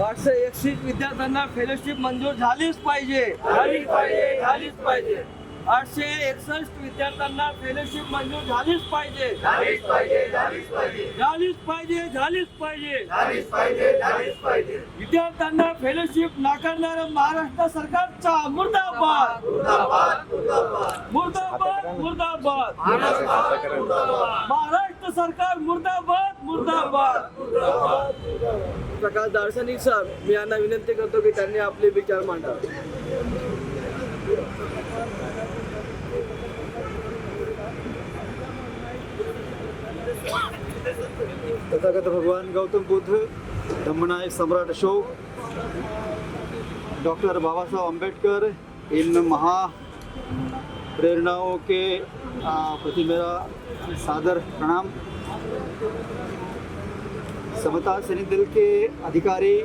861 विद्यार्थ्यांना फेलोशिप मंजूर झालीच पाहिजे. 861 विद्यार्थ्यांना फेलोशिप मंजूर झालीच पाहिजे. विद्यार्थ्यांना फेलोशिप नाकारणाऱ्या महाराष्ट्र सरकारचा मुर्दाबाद. महाराष्ट्र सरकार मुर्दाबाद. प्रकाश दार्शनिक सर, मी यांना विनंती करतो की त्यांनी आपले विचार मांडावे. तथागत भगवान गौतम बुद्ध, धम्मनायक सम्राट अशोक, डॉक्टर बाबा साहब अम्बेडकर, इन महाप्रेरणाओं के प्रति मेरा सादर प्रणाम. समता सैनिक दल के अधिकारी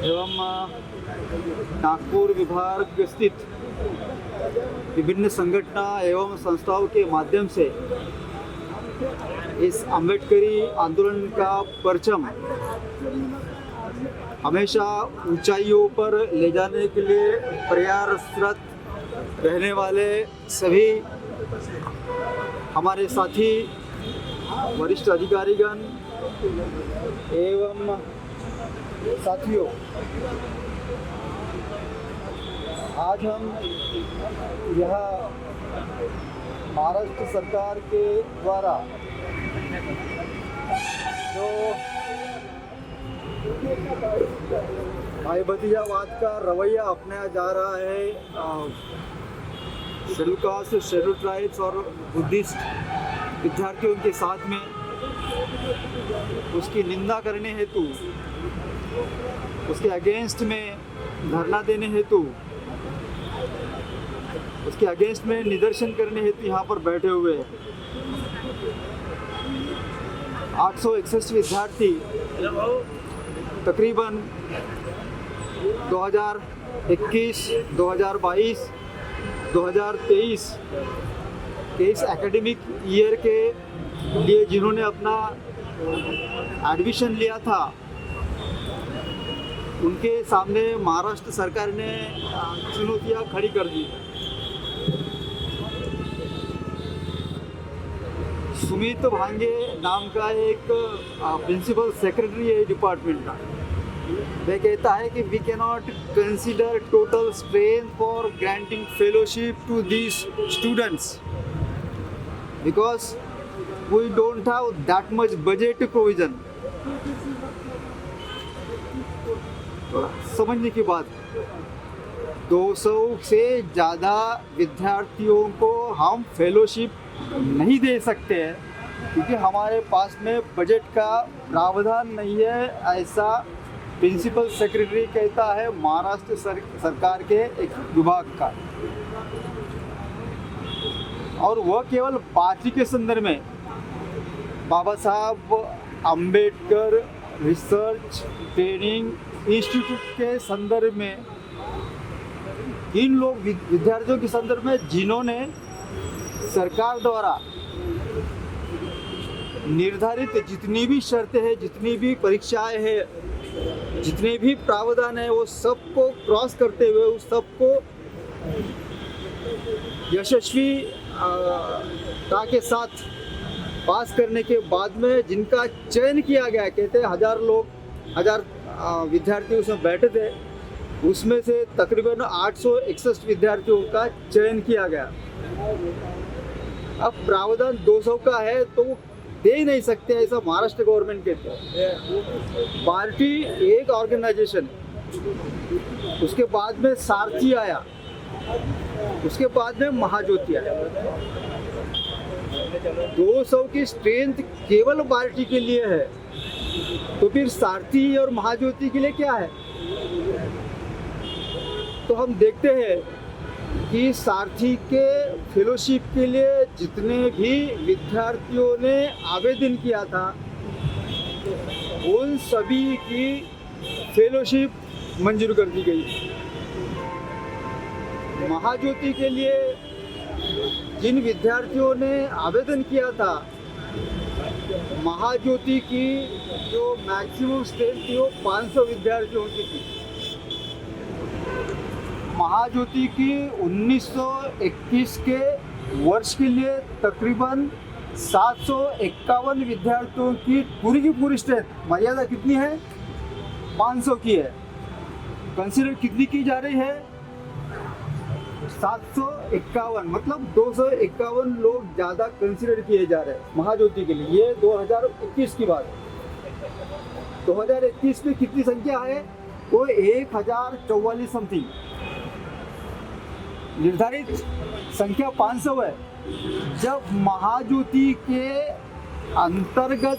एवं नागपुर विभाग स्थित विभिन्न संगठना एवं संस्थाओं के माध्यम से इस अम्बेडकरी आंदोलन का परचम हमेशा ऊंचाइयों पर ले जाने के लिए प्रयासरत रहने वाले सभी हमारे साथी वरिष्ठ अधिकारीगण एवं साथियों, आज हम यहाँ महाराष्ट्र सरकार के द्वारा जो भाई भतीजावाद का रवैया अपनाया जा रहा है शेड्यूल कास्ट, शेड्यूल ट्राइब्स और बुद्धिस्ट विद्यार्थियों के साथ में, उसकी निंदा करने हेतु, उसके अगेंस्ट में धरना देने हेतु, उसके अगेंस्ट में निदर्शन करने हेतु यहाँ पर बैठे हुए हैं. 861 विद्यार्थी तकरीबन 2021, 2022, 2023 के इस एकेडमिक ईयर के लिए जिन्होंने अपना एडमिशन लिया था, उनके सामने महाराष्ट्र सरकार ने चुनौतियाँ खड़ी कर दी. सुमित भांगे नाम का एक प्रिंसिपल सेक्रेटरी है डिपार्टमेंट का, वह कहता है कि we can not consider total strength for granting fellowship to these students because we don't have that much budget provision. समझने की बात, 200 से ज़्यादा विद्यार्थियों को हम फेलोशिप नहीं दे सकते हैं क्योंकि हमारे पास में बजट का प्रावधान नहीं है, ऐसा प्रिंसिपल सेक्रेटरी कहता है महाराष्ट्र सरकार के एक विभाग का. और वह केवल पार्टी के संदर्भ में बाबा Saheb Ambedkar research training institute के संदर्भ में, इन लोग विद्यार्थियों के संदर्भ में जिन्होंने सरकार द्वारा निर्धारित जितनी भी शर्तें हैं, जितनी भी परीक्षाएं हैं, जितने भी प्रावधान है, वो सबको क्रॉस करते हुए उस सबको यशस्वीता के साथ पास करने के बाद में जिनका चयन किया गया, कहते हैं 1000 विद्यार्थी उसमें बैठे थे, उसमें से तकरीबन 861 विद्यार्थियों का चयन किया गया. अब प्रावधान 200 का है तो वो दे ही नहीं सकते, ऐसा महाराष्ट्र गवर्नमेंट कहते हैं. पार्टी एक ऑर्गेनाइजेशन है, उसके बाद में सारथी आया, उसके बाद में महाज्योति आया. 200 की स्ट्रेंथ केवल पार्टी के लिए है, तो फिर सारथी और महाज्योति के लिए क्या है? तो हम देखते हैं कि सारथी के फेलोशिप के लिए जितने भी विद्यार्थियों ने आवेदन किया था, उन सभी की फेलोशिप मंजूर कर दी गई. महाज्योति के लिए जिन विद्यार्थियों ने आवेदन किया था, महाज्योति की जो मैक्सिमम स्ट्रेंथ थी वो 500 विद्यार्थियों की थी। महाज्योति की 1921 के वर्ष के लिए तकरीबन 751 विद्यार्थियों की पूरी स्ट्रेंथ, मर्यादा कितनी है? 500 की है। कंसिडर कितनी की जा रही है? 751, मतलब 251 लोग ज़्यादा कंसिडर किए जा रहे हैं महाज्योति के लिए। ये 2021 की बात है। 2021 में कितनी संख्या है? वो 1044 समथिंग। निर्धारित संख्या 500 है। जब महाज्योति के अंतर्गत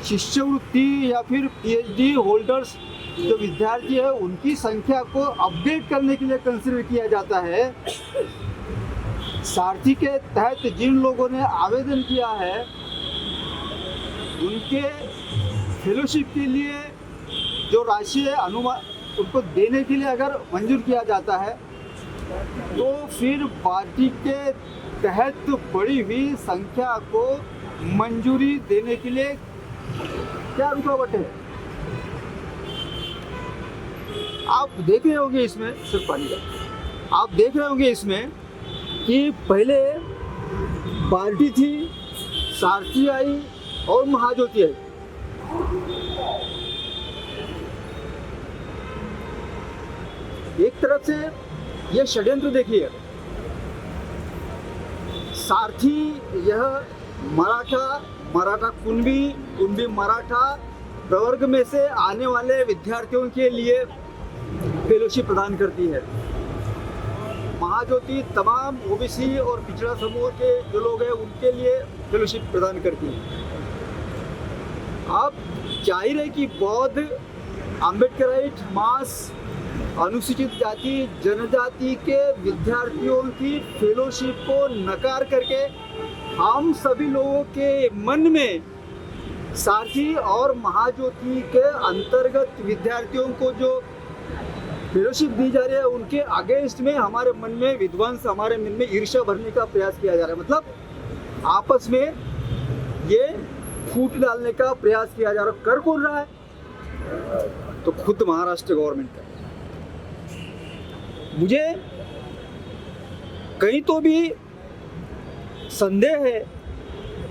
शिष्यवृत्ति या फिर पीएचडी होल्डर्स जो विद्यार्थी है उनकी संख्या को अपडेट करने के लिए कंसिडर किया जाता है, सारथी के तहत जिन लोगों ने आवेदन किया है उनके फेलोशिप के लिए जो राशि है अनुमान उनको देने के लिए अगर मंजूर किया जाता है तो फिर पार्टी के तहत बढ़ी हुई संख्या को मंजूरी देने के लिए क्या रुकावट है? आप देख रहे होंगे इसमें, सिर्फ पानी का, आप देख रहे होंगे इसमें कि पहले पार्टी थी, सारथी आई और महाज्योति आई। एक तरफ से यह षड्यंत्र देखिए, सारथी यह मराठा कुणबी मराठा प्रवर्ग में से आने वाले विद्यार्थियों के लिए फेलोशिप प्रदान करती है। महाज्योति तमाम ओबीसी और पिछड़ा समूह के जो लोग हैं उनके लिए फेलोशिप प्रदान करती है। अब जाहिर है कि बौद्ध, अम्बेडकराइट, मास, अनुसूचित जाति जनजाति के विद्यार्थियों की फेलोशिप को नकार करके हम सभी लोगों के मन में सारथी और महाज्योति के अंतर्गत विद्यार्थियों को जो फेलोशिप दी जा रही है उनके अगेंस्ट में हमारे मन में विध्वंस, हमारे मन में ईर्ष्या भरने का प्रयास किया जा रहा है। मतलब आपस में ये फूट डालने का प्रयास किया जा रहा है। कर कौन रहा है? तो खुद महाराष्ट्र गवर्नमेंट का। मुझे कहीं तो भी संदेह है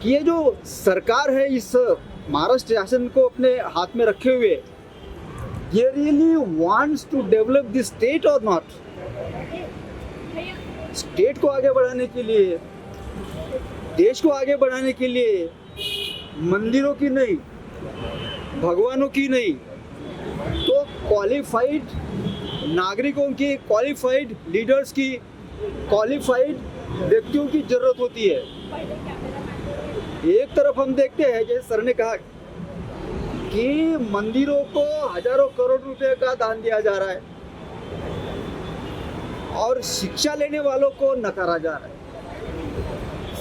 कि ये जो सरकार है इस महाराष्ट्र शासन को अपने हाथ में रखे हुए, ये really wants to develop this state और नॉट? स्टेट को आगे बढ़ाने के लिए, देश को आगे बढ़ाने के लिए मंदिरों की नहीं, भगवानों की नहीं, तो क्वालिफाइड नागरिकों की, क्वालिफाइड लीडर्स की, क्वालिफाइड व्यक्तियों की जरूरत होती है। एक तरफ हम देखते हैं जैसे सर ने कहा कि मंदिरों को हजारों करोड़ रुपए का दान दिया जा रहा है और शिक्षा लेने वालों को नकारा जा रहा है।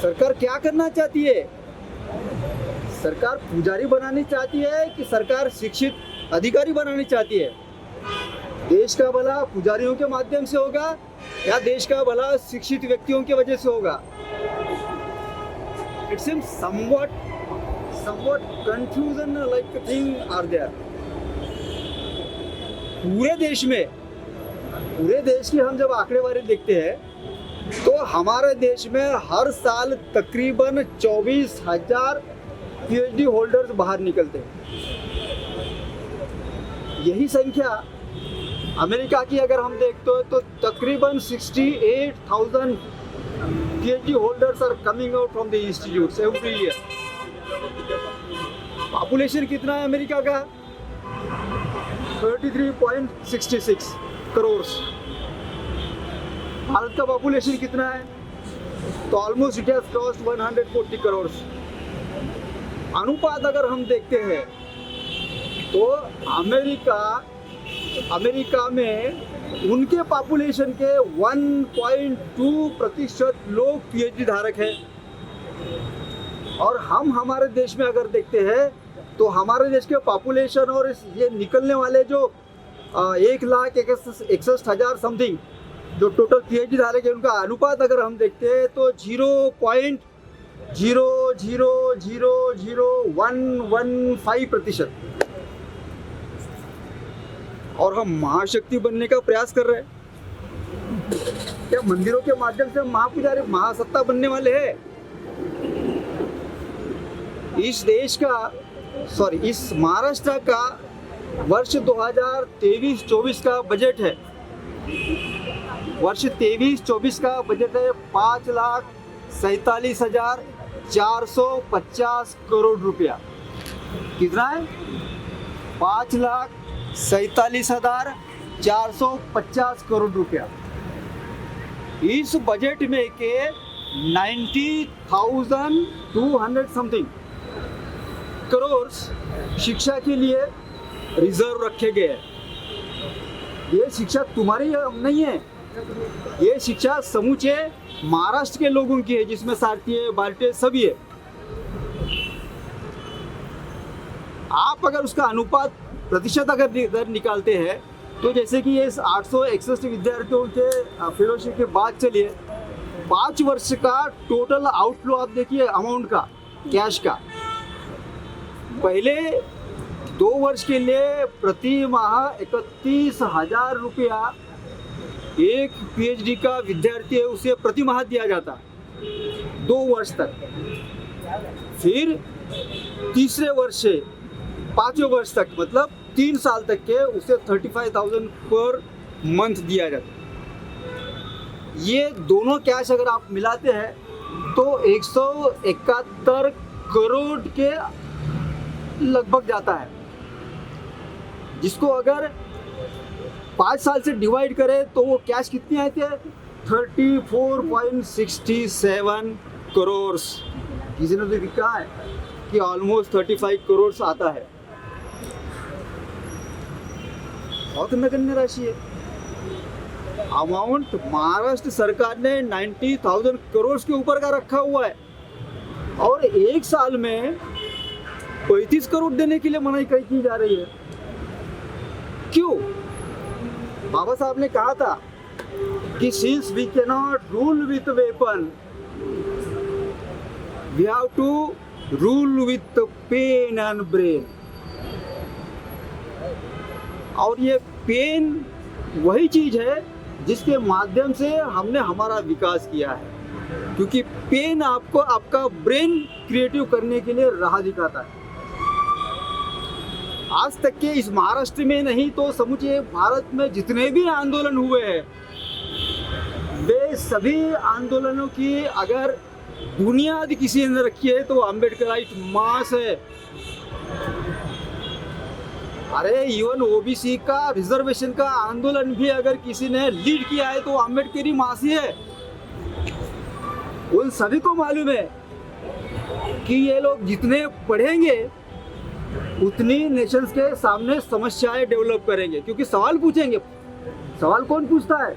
सरकार क्या करना चाहती है? सरकार पुजारी बनानी चाहती है कि सरकार शिक्षित अधिकारी बनानी चाहती है? देश का भला पुजारियों के माध्यम से होगा या देश का भला शिक्षित व्यक्तियों की वजह से होगा? It seems somewhat confusion like thing are there. पूरे देश की हम जब आंकड़ेवारी देखते हैं तो हमारे देश में हर साल तकरीबन 24,000 पीएचडी होल्डर्स बाहर निकलते हैं। यही संख्या अमेरिका की अगर हम देखते हो तो तकरीबन 68,000 PhD holders are coming out from the institutes every year. Population कितना है अमेरिका का? 33.66 करोड़। भारत का पॉपुलेशन कितना है? तो almost it has crossed 140 crore. अनुपात अगर हम देखते हैं तो अमेरिका में उनके पॉपुलेशन के 1.2% लोग पीएचडी धारक हैं और हम हमारे देश में अगर देखते हैं तो हमारे देश के पॉपुलेशन और ये निकलने वाले जो 1,61,000 समथिंग जो टोटल पीएचडी धारक है उनका अनुपात अगर हम देखते हैं तो 0.0000115%। और हम महाशक्ति बनने का प्रयास कर रहे हैं। क्या मंदिरों के माध्यम से हम महापुजारी महासत्ता बनने वाले हैं? इस देश का इस महाराष्ट्र का वर्ष 2023-24 का बजट है, वर्ष 23-24 का बजट है 5,47,450 करोड़ रुपया। कितना है? 5,47,450 करोड़ रुपया। इस बजट में के 90,200 समथिंग करोड़ शिक्षा के लिए रिजर्व रखे गए हैं। ये शिक्षा तुम्हारी नहीं है, ये शिक्षा समूचे महाराष्ट्र के लोगों की है, जिसमें सारथी बाल्टे सभी है। आप अगर उसका अनुपात प्रतिशत अगर निकालते हैं तो जैसे कि ये 861 विद्यार्थियों के फेलोशिप के बाद चलिए 5 वर्ष का टोटल आउटफ्लो आप देखिए अमाउंट का, कैश का। पहले 2 वर्ष के लिए प्रति माह 31,000 रुपया एक पीएचडी का विद्यार्थी है उसे प्रति माह दिया जाता 2 वर्ष तक। फिर तीसरे वर्ष से 5वें वर्ष तक मतलब 3 साल तक के उसे 35,000 पर मंथ दिया जाता। ये दोनों कैश अगर आप मिलाते हैं तो 171 करोड़ के लगभग जाता है, जिसको अगर 5 साल से डिवाइड करें तो वो कैश कितनी आती है? 34.67 करोड़। किसी ने तो लिखा है कि ऑलमोस्ट 35 करोड़ आता है। बहुत नगण्य राशि है। अमाउंट महाराष्ट्र सरकार ने 90,000 करोड़ के ऊपर का रखा हुआ है और एक साल में 35 करोड़ देने के लिए मनाही की जा रही है। क्यों? बाबा साहब ने कहा था कि since we can not rule with weapon we have to rule with pen and brain. और ये पेन वही चीज है जिसके माध्यम से हमने हमारा विकास किया है, क्योंकि पेन आपको आपका ब्रेन क्रिएटिव करने के लिए राह दिखाता है। आज तक के इस महाराष्ट्र में नहीं तो समूचे भारत में जितने भी आंदोलन हुए हैं वे सभी आंदोलनों की अगर बुनियाद किसी ने रखी है तो अम्बेडकराइट मास है। अरे इवन ओबीसी का रिजर्वेशन का आंदोलन भी अगर किसी ने लीड किया है तो अम्बेडकरी मास ही है। उन सभी को मालूम है कि ये लोग जितने पढ़ेंगे उतनी नेशंस के सामने समस्याएं डेवलप करेंगे, क्योंकि सवाल पूछेंगे। सवाल कौन पूछता है?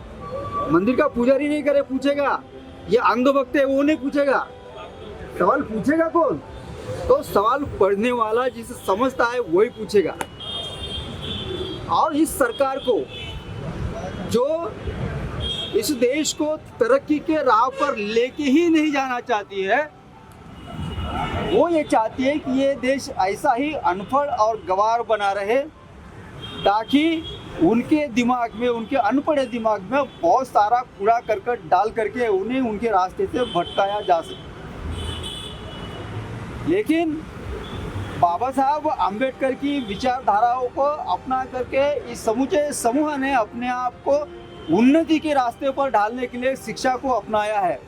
मंदिर का पुजारी नहीं करे पूछेगा, ये अंधभक्त है वो नहीं पूछेगा। सवाल पूछेगा कौन? तो सवाल पढ़ने वाला जिसे समझता है वही पूछेगा। और इस सरकार को जो इस देश को तरक्की के राह पर लेके ही नहीं जाना चाहती है, वो ये चाहती है कि ये देश ऐसा ही अनपढ़ और गंवार बना रहे ताकि उनके दिमाग में, उनके अनपढ़ दिमाग में बहुत सारा कूड़ा करकट डाल करके उन्हें उनके रास्ते से भटकाया जा सके। लेकिन बाबा साहब आम्बेडकर की विचारधाराओं को अपना करके इस समूचे समूह ने अपने आप को उन्नति के रास्ते पर डालने के लिए शिक्षा को अपनाया है।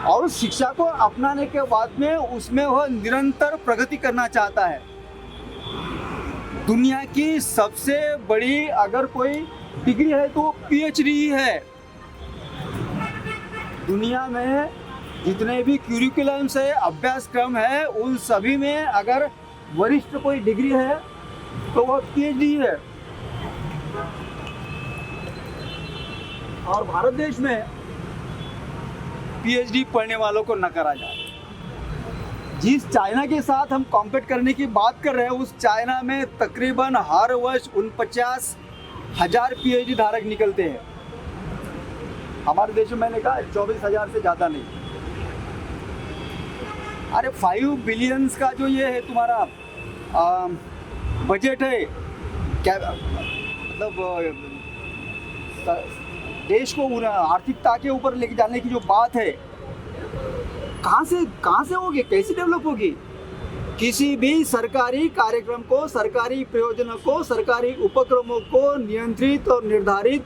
और उस शिक्षा को अपनाने के बाद में उसमें वह निरंतर प्रगति करना चाहता है। दुनिया की सबसे बड़ी अगर कोई डिग्री है तो पीएचडी है। दुनिया में जितने भी क्यूरिकुलम्स है, अभ्यासक्रम है, उन सभी में अगर वरिष्ठ कोई डिग्री है तो वह पीएचडी है। और भारत देश में पीएचडी पढ़ने वालों को नकारा जाए। जिस चाइना के साथ हम कॉम्पीट करने की बात कर रहे हैं, उस चाइना में तकरीबन हर वर्ष 49,000 पीएचडी धारक निकलते हैं। हमारे देश में मैंने कहा 24,000 से ज़्यादा नहीं। अरे 5 बिलियंस का जो ये है तुम्हारा बजट है, क्या मतलब देश को आर्थिकता के ऊपर लेके जाने की जो बात है, कहाँ से होगी, कैसे डेवलप होगी? किसी भी सरकारी कार्यक्रम को, सरकारी प्रयोजनों को, सरकारी उपक्रमों को नियंत्रित और निर्धारित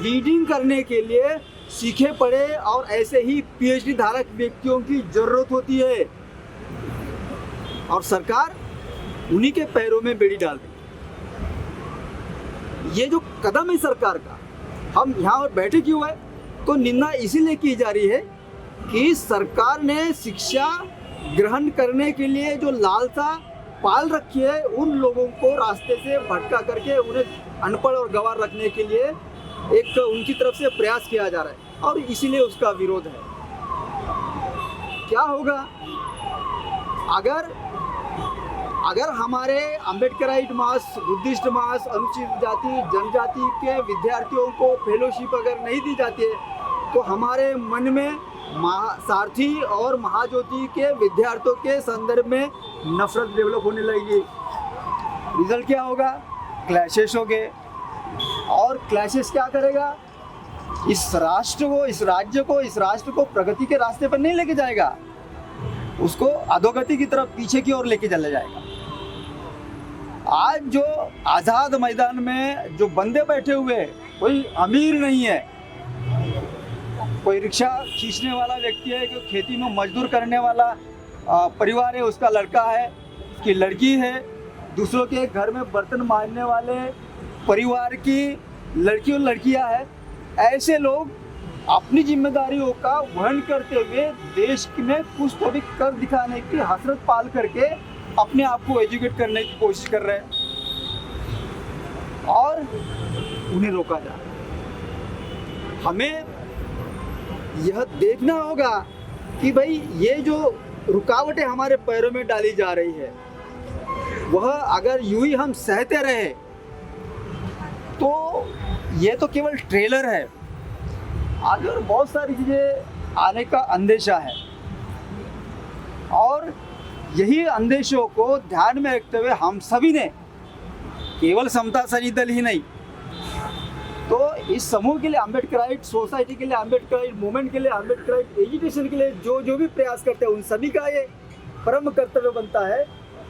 लीडिंग करने के लिए सीखे पढ़े और ऐसे ही पीएचडी धारक व्यक्तियों की जरूरत होती है, और सरकार उन्हीं के पैरों में बेड़ी डाल दी। ये जो कदम है सरकार का, हम यहाँ और बैठे क्यों है, तो निंदा इसीलिए की जा रही है कि सरकार ने शिक्षा ग्रहण करने के लिए जो लालसा पाल रखी है, उन लोगों को रास्ते से भटका करके उन्हें अनपढ़ और गंवार रखने के लिए एक उनकी तरफ से प्रयास किया जा रहा है, और इसीलिए उसका विरोध है। क्या होगा अगर हमारे अम्बेडकराइट मास, बुद्धिस्ट मास, अनुसूचित जाति जनजाति के विद्यार्थियों को फेलोशिप अगर नहीं दी जाती है, तो हमारे मन में सारथी और महाज्योति के विद्यार्थियों के संदर्भ में नफरत डेवलप होने लगेगी। रिजल्ट क्या होगा? क्लैशेस होंगे, और क्लैशेस क्या करेगा? इस राष्ट्र को, इस राज्य को, इस राष्ट्र को प्रगति के रास्ते पर नहीं लेके जाएगा, उसको अधोगति की तरफ, पीछे की ओर लेके चला जाएगा। आज जो आज़ाद मैदान में जो बंदे बैठे हुए, कोई अमीर नहीं है, कोई रिक्शा खींचने वाला व्यक्ति है, कोई खेती में मजदूर करने वाला परिवार है, उसका लड़का है, उसकी लड़की है, दूसरों के घर में बर्तन मांजने वाले परिवार की लड़की और लड़कियां हैं। ऐसे लोग अपनी जिम्मेदारियों का वहन करते हुए देश में कुछ तो भी कर दिखाने की हसरत पाल करके अपने आप को एजुकेट करने की कोशिश कर रहे हैं, और उन्हें रोका जा रहा है। हमें यह देखना होगा कि भाई ये जो रुकावटें हमारे पैरों में डाली जा रही है, वह अगर यूं ही हम सहते रहे तो ये तो केवल ट्रेलर है, आगे और बहुत सारी चीज़ें आने का अंदेशा है, और यही अंदेशों को ध्यान में रखते हुए हम सभी ने, केवल समता सैनिक दल ही नहीं, तो इस समूह के लिए, अम्बेडकराइट सोसाइटी के लिए, अम्बेडकराइट मूवमेंट के लिए, अम्बेडकराइट एजुकेशन के लिए जो भी प्रयास करते हैं, उन सभी का ये परम कर्तव्य बनता है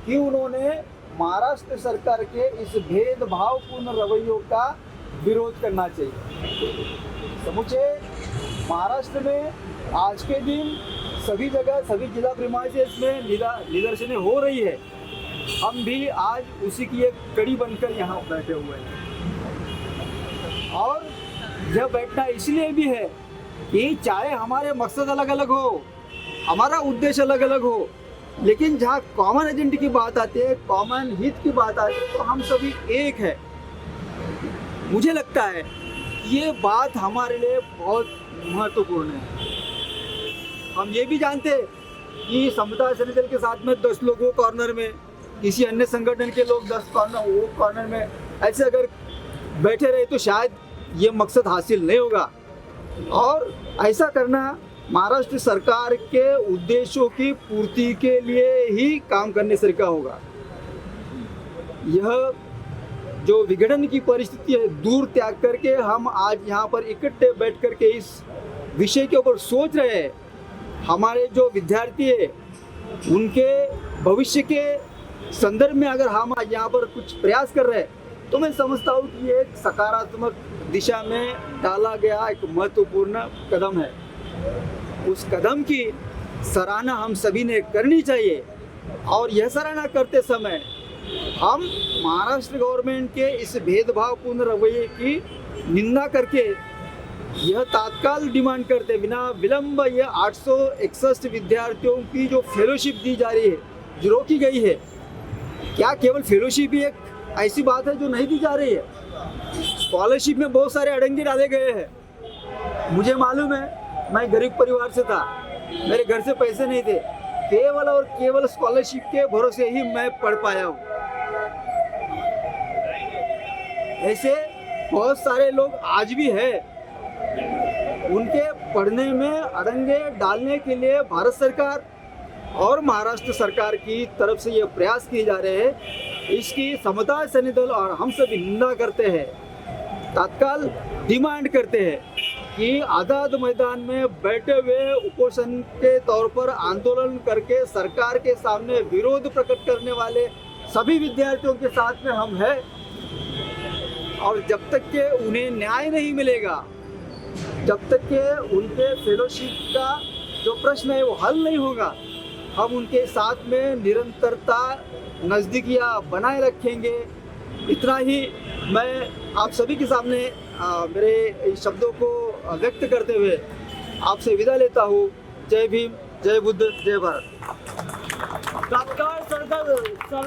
कि उन्होंने महाराष्ट्र सरकार के इस भेदभावपूर्ण रवैयों का विरोध करना चाहिए। समूचे महाराष्ट्र में आज के दिन सभी जगह, सभी जिला प्रीमाइसेस में निदर्शनें हो रही है। हम भी आज उसी की एक कड़ी बनकर यहाँ बैठे हुए हैं, और यह बैठना इसलिए भी है कि चाहे हमारे मकसद अलग अलग हो, हमारा उद्देश्य अलग अलग हो, लेकिन जहाँ कॉमन एजेंडा की बात आती है, कॉमन हित की बात आती है, तो हम सभी एक है। मुझे लगता है ये बात हमारे लिए बहुत महत्वपूर्ण है। हम ये भी जानते हैं कि समता सैनिक दल के साथ में 10 लोगों कॉर्नर में, किसी अन्य संगठन के लोग 10 कॉर्नर, वो कॉर्नर में, ऐसे अगर बैठे रहे तो शायद ये मकसद हासिल नहीं होगा, और ऐसा करना महाराष्ट्र सरकार के उद्देश्यों की पूर्ति के लिए ही काम करने से का होगा। यह जो विघटन की परिस्थिति है, दूर त्याग करके हम आज यहाँ पर इकट्ठे बैठ करके इस विषय के ऊपर सोच रहे हैं। हमारे जो विद्यार्थी है, उनके भविष्य के संदर्भ में अगर हम आज यहाँ पर कुछ प्रयास कर रहे हैं, तो मैं समझता हूँ कि ये एक सकारात्मक दिशा में डाला गया एक महत्वपूर्ण कदम है। उस कदम की सराहना हम सभी ने करनी चाहिए, और यह सराहना करते समय हम महाराष्ट्र गवर्नमेंट के इस भेदभावपूर्ण रवैये की निंदा करके यह तात्काल डिमांड करते बिना विलंब ये 861 विद्यार्थियों की जो फेलोशिप दी जा रही है, जो रोकी गई है, क्या केवल फेलोशिप ही एक ऐसी बात है जो नहीं दी जा रही है? स्कॉलरशिप में बहुत सारे अड़ंगे डाले गए हैं। मुझे मालूम है, मैं गरीब परिवार से था, मेरे घर से पैसे नहीं थे, केवल और केवल स्कॉलरशिप के भरोसे ही मैं पढ़ पाया हूँ। ऐसे बहुत सारे लोग आज भी हैं, उनके पढ़ने में अड़ंगे डालने के लिए भारत सरकार और महाराष्ट्र सरकार की तरफ से ये प्रयास किए जा रहे हैं, इसकी समुदाय सैन्य दल और हम सभी निंदा करते हैं। तत्काल डिमांड करते हैं कि आज़ाद मैदान में बैठे हुए उपोषण के तौर पर आंदोलन करके सरकार के सामने विरोध प्रकट करने वाले सभी विद्यार्थियों के साथ में हम हैं। और जब तक के उन्हें न्याय नहीं मिलेगा, जब तक के उनके फेलोशिप का जो प्रश्न है वो हल नहीं होगा, हम उनके साथ में निरंतरता नज़दीकियाँ बनाए रखेंगे। इतना ही मैं आप सभी के सामने मेरे इस शब्दों को व्यक्त करते हुए आपसे विदा लेता हूँ। जय भीम, जय बुद्ध, जय भारत। तात्काळ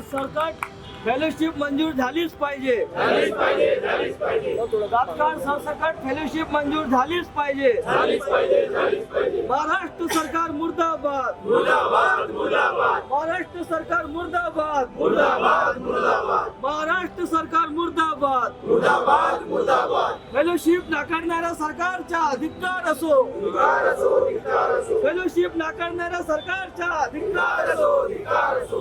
सरकार फेलोशिप मंजूर झालीच पाहिजे। तात्काळ सरसकट फेलोशिप मंजूर झालीच पाहिजे। महाराष्ट्र सरकार मुर्दाबाद, महाराष्ट्र सरकार मुर्दाबाद, महाराष्ट्र सरकार मुर्दाबाद, फेलोशिप नाकारणाऱ्या सरकारचा धिक्कार असो, फेलोशिप नाकारणाऱ्या सरकारचा धिक्कार असो।